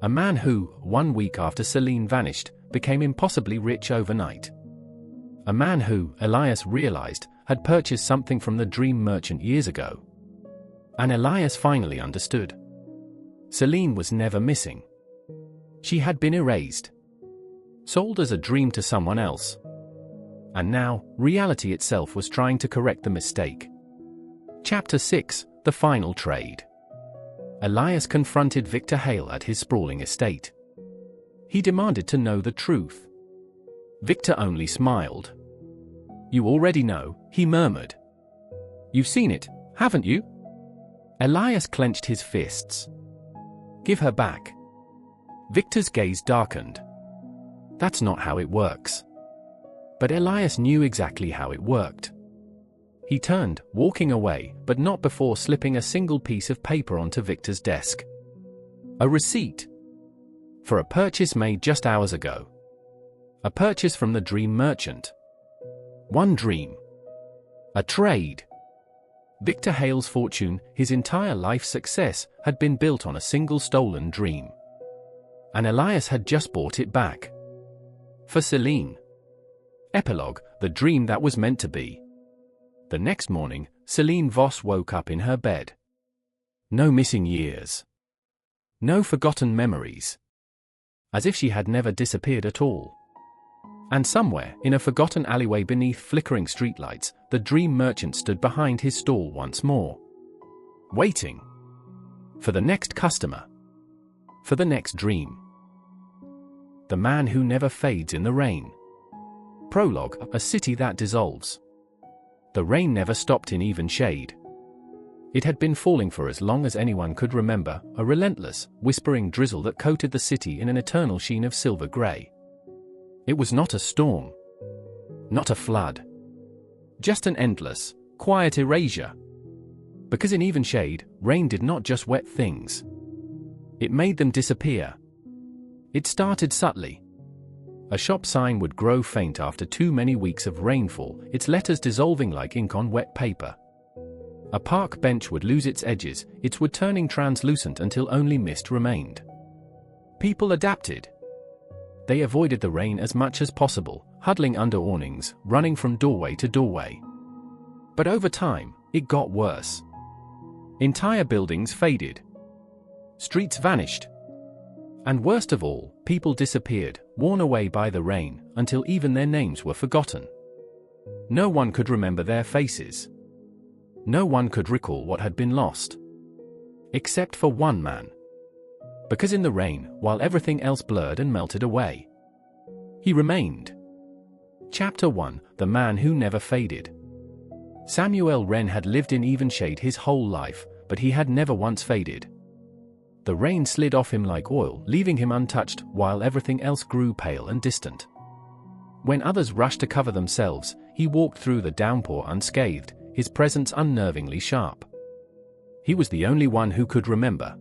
A man who, 1 week after Celine vanished, became impossibly rich overnight. A man who, Elias realized, had purchased something from the dream merchant years ago. And Elias finally understood. Celine was never missing. She had been erased. Sold as a dream to someone else. And now, reality itself was trying to correct the mistake. Chapter 6: The Final Trade. Elias confronted Victor Hale at his sprawling estate. He demanded to know the truth. Victor only smiled. "You already know," he murmured. "You've seen it, haven't you?" Elias clenched his fists. "Give her back." Victor's gaze darkened. That's not how it works. But Elias knew exactly how it worked. He turned, walking away, but not before slipping a single piece of paper onto Victor's desk. A receipt. For a purchase made just hours ago. A purchase from the dream merchant. One dream. A trade. Victor Hale's fortune, his entire life's success, had been built on a single stolen dream. And Elias had just bought it back. For Celine. Epilogue: The Dream That Was Meant to Be. The next morning, Celine Voss woke up in her bed. No missing years. No forgotten memories. As if she had never disappeared at all. And somewhere, in a forgotten alleyway beneath flickering streetlights, the dream merchant stood behind his stall once more. Waiting. For the next customer. For the next dream. The man who never fades in the rain. Prologue, a city that dissolves. The rain never stopped in even shade. It had been falling for as long as anyone could remember, a relentless, whispering drizzle that coated the city in an eternal sheen of silver grey. It was not a storm. Not a flood. Just an endless, quiet erasure. Because in even shade, rain did not just wet things. It made them disappear. It started subtly. A shop sign would grow faint after too many weeks of rainfall, its letters dissolving like ink on wet paper. A park bench would lose its edges, its wood turning translucent until only mist remained. People adapted. They avoided the rain as much as possible, huddling under awnings, running from doorway to doorway. But over time, it got worse. Entire buildings faded. Streets vanished. And worst of all, people disappeared, worn away by the rain, until even their names were forgotten. No one could remember their faces. No one could recall what had been lost. Except for one man. Because in the rain, while everything else blurred and melted away, he remained. Chapter 1, The Man Who Never Faded. Samuel Wren had lived in even shade his whole life, but he had never once faded. The rain slid off him like oil, leaving him untouched, while everything else grew pale and distant. When others rushed to cover themselves, he walked through the downpour unscathed, his presence unnervingly sharp. He was the only one who could remember.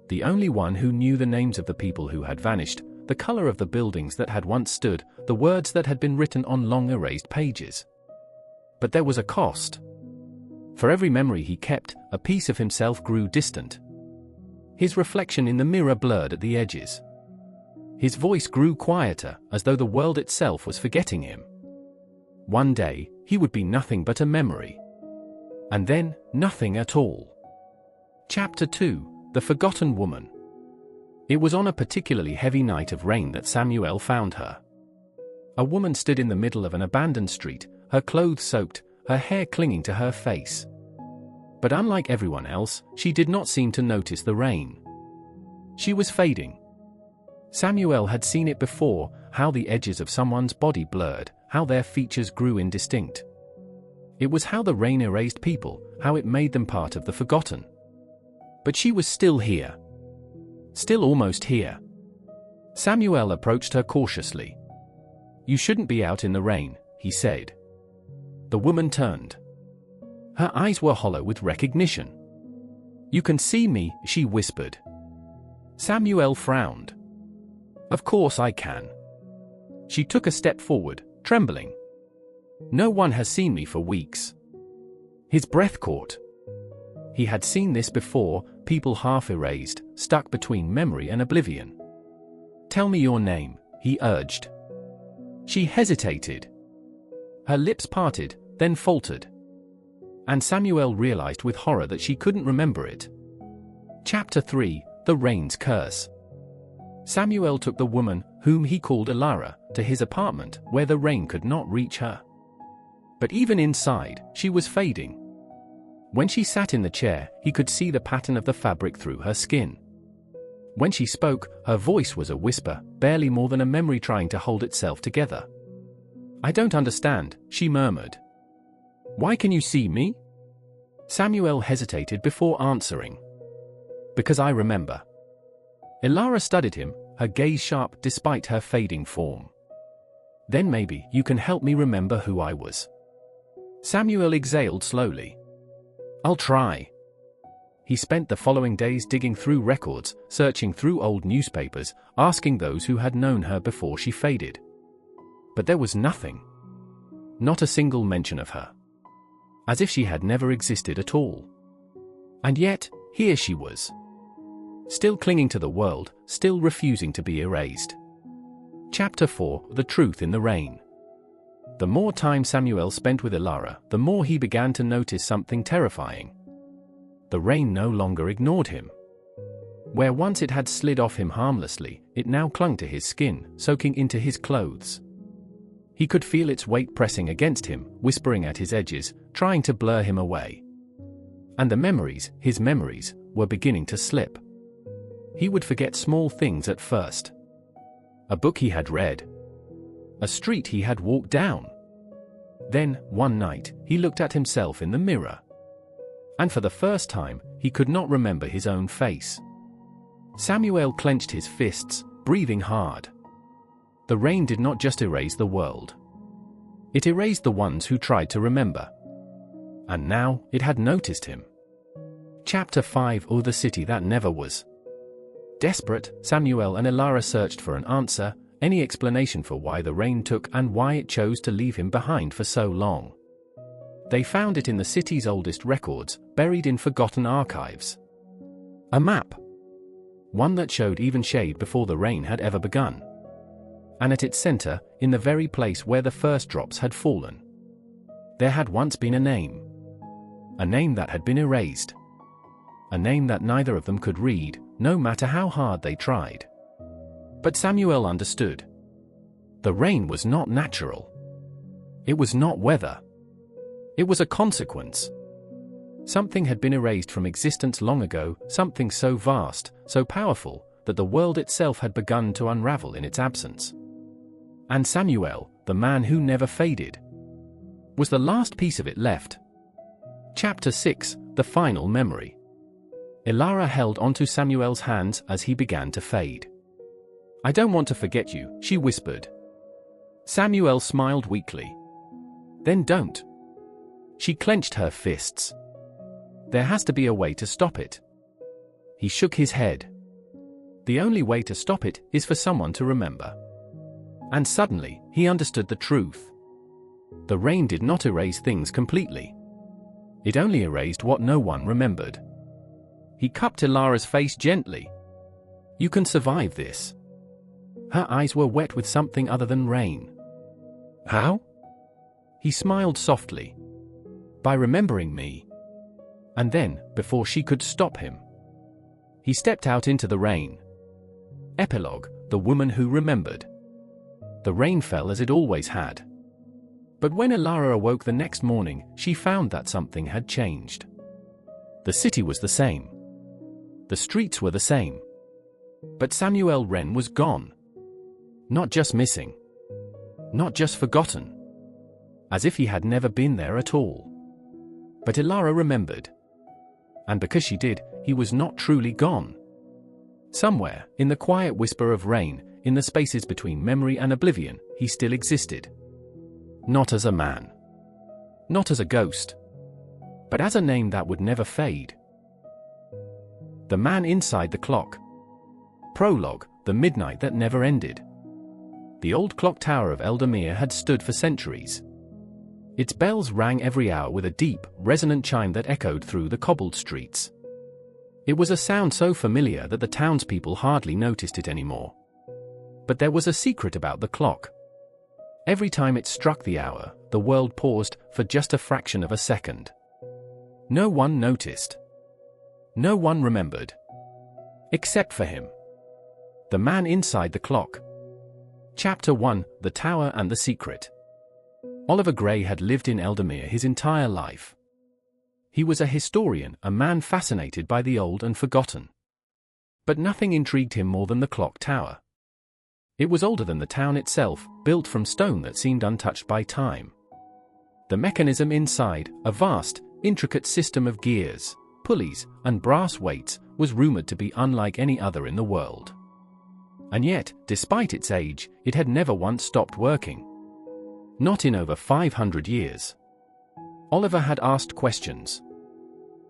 The only one who knew the names of the people who had vanished, the color of the buildings that had once stood, the words that had been written on long erased pages. But there was a cost. For every memory he kept, a piece of himself grew distant. His reflection in the mirror blurred at the edges. His voice grew quieter, as though the world itself was forgetting him. One day, he would be nothing but a memory. And then, nothing at all. Chapter 2, The Forgotten Woman. It was on a particularly heavy night of rain that Samuel found her. A woman stood in the middle of an abandoned street, her clothes soaked, her hair clinging to her face. But unlike everyone else, she did not seem to notice the rain. She was fading. Samuel had seen it before, how the edges of someone's body blurred, how their features grew indistinct. It was how the rain erased people, how it made them part of the forgotten. But she was still here. Still almost here. Samuel approached her cautiously. "You shouldn't be out in the rain," he said. The woman turned. Her eyes were hollow with recognition. "You can see me," she whispered. Samuel frowned. "Of course I can." She took a step forward, trembling. "No one has seen me for weeks." His breath caught. He had seen this before, people half erased, stuck between memory and oblivion. "Tell me your name," he urged. She hesitated. Her lips parted, then faltered. And Samuel realized with horror that she couldn't remember it. Chapter 3, The Rain's Curse. Samuel took the woman, whom he called Elara, to his apartment, where the rain could not reach her. But even inside, she was fading. When she sat in the chair, he could see the pattern of the fabric through her skin. When she spoke, her voice was a whisper, barely more than a memory trying to hold itself together. "I don't understand," she murmured. "Why can you see me?" Samuel hesitated before answering. "Because I remember." Elara studied him, her gaze sharp despite her fading form. "Then maybe you can help me remember who I was." Samuel exhaled slowly. "I'll try." He spent the following days digging through records, searching through old newspapers, asking those who had known her before she faded. But there was nothing. Not a single mention of her. As if she had never existed at all. And yet, here she was. Still clinging to the world, still refusing to be erased. Chapter 4, The Truth in the Rain. The more time Samuel spent with Elara, the more he began to notice something terrifying. The rain no longer ignored him. Where once it had slid off him harmlessly, it now clung to his skin, soaking into his clothes. He could feel its weight pressing against him, whispering at his edges, trying to blur him away. And the memories, his memories, were beginning to slip. He would forget small things at first. A book he had read. A street he had walked down. Then, one night, he looked at himself in the mirror. And for the first time, he could not remember his own face. Samuel clenched his fists, breathing hard. The rain did not just erase the world. It erased the ones who tried to remember. And now, it had noticed him. Chapter 5 or the City That Never Was. Desperate, Samuel and Elara searched for an answer, any explanation for why the rain took and why it chose to leave him behind for so long. They found it in the city's oldest records, buried in forgotten archives. A map. One that showed even shade before the rain had ever begun. And at its center, in the very place where the first drops had fallen, there had once been a name. A name that had been erased. A name that neither of them could read, no matter how hard they tried. But Samuel understood. The rain was not natural. It was not weather. It was a consequence. Something had been erased from existence long ago, something so vast, so powerful, that the world itself had begun to unravel in its absence. And Samuel, the man who never faded, was the last piece of it left. Chapter 6, The Final Memory. Elara held onto Samuel's hands as he began to fade. "I don't want to forget you," she whispered. Samuel smiled weakly. "Then don't." She clenched her fists. "There has to be a way to stop it." He shook his head. "The only way to stop it is for someone to remember." And suddenly, he understood the truth. The rain did not erase things completely. It only erased what no one remembered. He cupped Elara's face gently. "You can survive this." Her eyes were wet with something other than rain. "How?" He smiled softly. "By remembering me." And then, before she could stop him, he stepped out into the rain. Epilogue: The Woman Who Remembered. The rain fell as it always had. But when Elara awoke the next morning, she found that something had changed. The city was the same. The streets were the same. But Samuel Wren was gone. Not just missing. Not just forgotten. As if he had never been there at all. But Elara remembered. And because she did, he was not truly gone. Somewhere, in the quiet whisper of rain, in the spaces between memory and oblivion, he still existed. Not as a man. Not as a ghost. But as a name that would never fade. The Man Inside the Clock. Prologue: The Midnight That Never Ended. The old clock tower of Eldamere had stood for centuries. Its bells rang every hour with a deep, resonant chime that echoed through the cobbled streets. It was a sound so familiar that the townspeople hardly noticed it anymore. But there was a secret about the clock. Every time it struck the hour, the world paused for just a fraction of a second. No one noticed. No one remembered. Except for him. The Man Inside the Clock. Chapter 1: The Tower and the Secret. Oliver Gray had lived in Eldamere his entire life. He was a historian, a man fascinated by the old and forgotten. But nothing intrigued him more than the clock tower. It was older than the town itself, built from stone that seemed untouched by time. The mechanism inside, a vast, intricate system of gears, pulleys, and brass weights, was rumored to be unlike any other in the world. And yet, despite its age, it had never once stopped working. Not in over 500 years. Oliver had asked questions.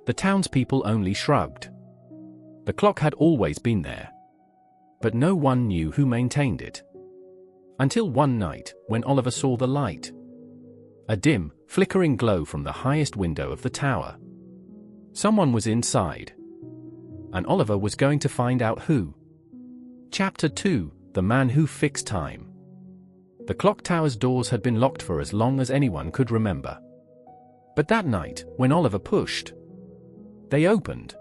The townspeople only shrugged. The clock had always been there. But no one knew who maintained it. Until one night, when Oliver saw the light. A dim, flickering glow from the highest window of the tower. Someone was inside. And Oliver was going to find out who. Chapter 2: The Man Who Fixed Time. The clock tower's doors had been locked for as long as anyone could remember. But that night, when Oliver pushed, They opened.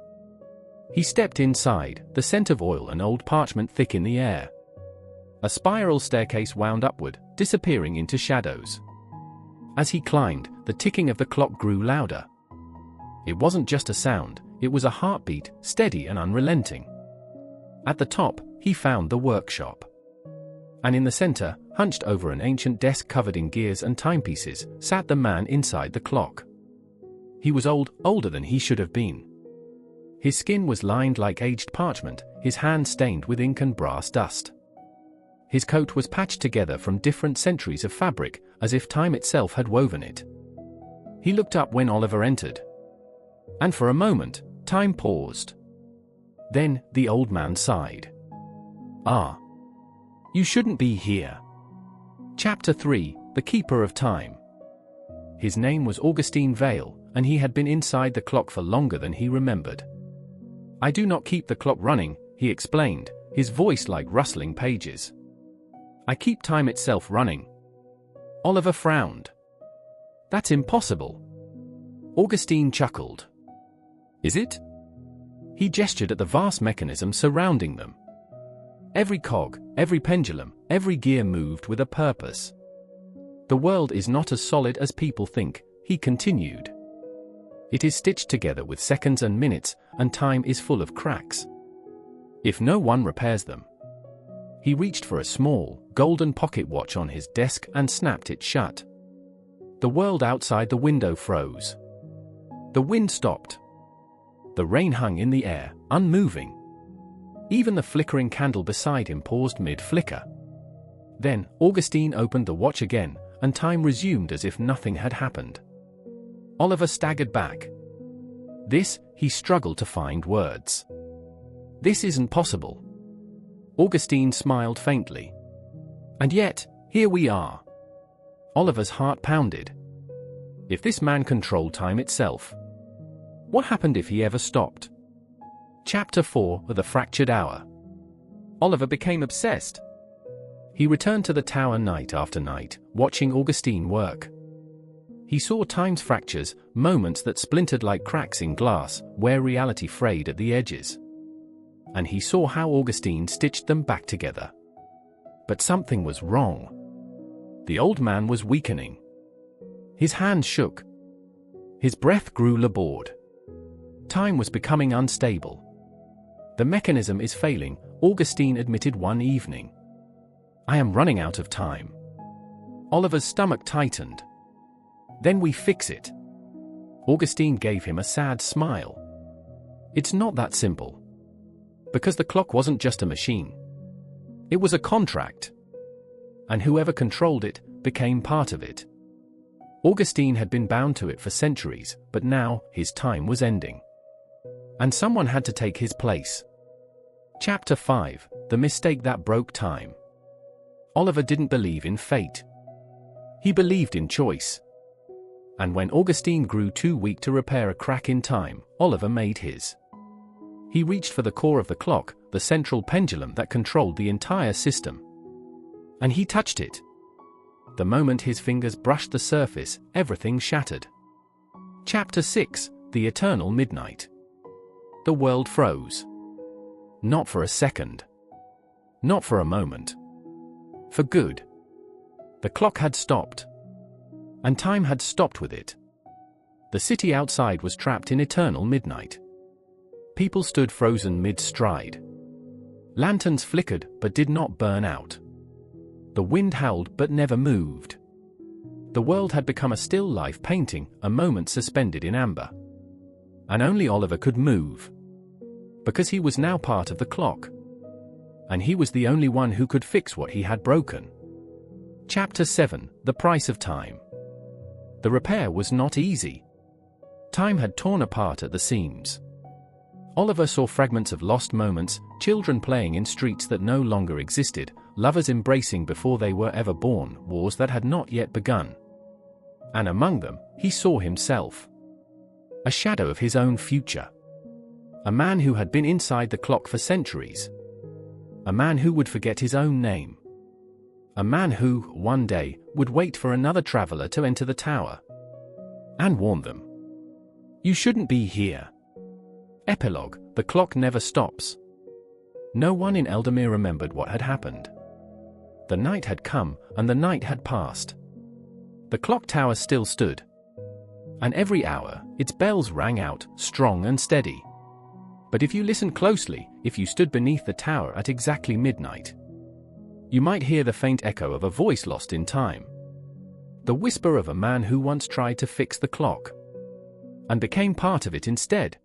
He stepped inside, the scent of oil and old parchment thick in the air. A spiral staircase wound upward, disappearing into shadows. As he climbed, the ticking of the clock grew louder. It wasn't just a sound, it was a heartbeat, steady and unrelenting. At the top, he found the workshop. And in the center, hunched over an ancient desk covered in gears and timepieces, sat the man inside the clock. He was older than he should have been. His skin was lined like aged parchment, his hands stained with ink and brass dust. His coat was patched together from different centuries of fabric, as if time itself had woven it. He looked up when Oliver entered. And for a moment, time paused. Then, the old man sighed. "Ah. You shouldn't be here." Chapter 3, The Keeper of Time. His name was Augustine Vale, and he had been inside the clock for longer than he remembered. "I do not keep the clock running," he explained, his voice like rustling pages. "I keep time itself running." Oliver frowned. "That's impossible." Augustine chuckled. "Is it?" He gestured at the vast mechanism surrounding them. Every cog, every pendulum, every gear moved with a purpose. "The world is not as solid as people think," he continued. "It is stitched together with seconds and minutes, and time is full of cracks. If no one repairs them." He reached for a small, golden pocket watch on his desk and snapped it shut. The world outside the window froze. The wind stopped. The rain hung in the air, unmoving. Even the flickering candle beside him paused mid-flicker. Then, Augustine opened the watch again, and time resumed as if nothing had happened. Oliver staggered back. He struggled to find words. "This isn't possible." Augustine smiled faintly. "And yet, here we are." Oliver's heart pounded. If this man controlled time itself, what happened if he ever stopped? Chapter 4, The Fractured Hour. Oliver became obsessed. He returned to the tower night after night, watching Augustine work. He saw time's fractures, moments that splintered like cracks in glass, where reality frayed at the edges. And he saw how Augustine stitched them back together. But something was wrong. The old man was weakening. His hands shook. His breath grew labored. Time was becoming unstable. "The mechanism is failing," Augustine admitted one evening. "I am running out of time." Oliver's stomach tightened. "Then we fix it." Augustine gave him a sad smile. "It's not that simple." Because the clock wasn't just a machine. It was a contract. And whoever controlled it became part of it. Augustine had been bound to it for centuries, but now his time was ending. And someone had to take his place. Chapter 5, The Mistake That Broke Time. Oliver didn't believe in fate. He believed in choice. And when Augustine grew too weak to repair a crack in time, Oliver made his. He reached for the core of the clock, the central pendulum that controlled the entire system. And he touched it. The moment his fingers brushed the surface, everything shattered. Chapter 6, The Eternal Midnight. The world froze. Not for a second. Not for a moment. For good. The clock had stopped. And time had stopped with it. The city outside was trapped in eternal midnight. People stood frozen mid-stride. Lanterns flickered but did not burn out. The wind howled but never moved. The world had become a still life painting, a moment suspended in amber. And only Oliver could move. Because he was now part of the clock. And he was the only one who could fix what he had broken. Chapter 7, The Price of Time. The repair was not easy. Time had torn apart at the seams. Oliver saw fragments of lost moments, children playing in streets that no longer existed, lovers embracing before they were ever born, wars that had not yet begun. And among them, he saw himself. A shadow of his own future. A man who had been inside the clock for centuries. A man who would forget his own name. A man who, one day, would wait for another traveler to enter the tower. And warn them. "You shouldn't be here." Epilogue: The clock never stops. No one in Eldamir remembered what had happened. The night had come, and the night had passed. The clock tower still stood. And every hour, its bells rang out, strong and steady. But if you listened closely, if you stood beneath the tower at exactly midnight, you might hear the faint echo of a voice lost in time. The whisper of a man who once tried to fix the clock and became part of it instead.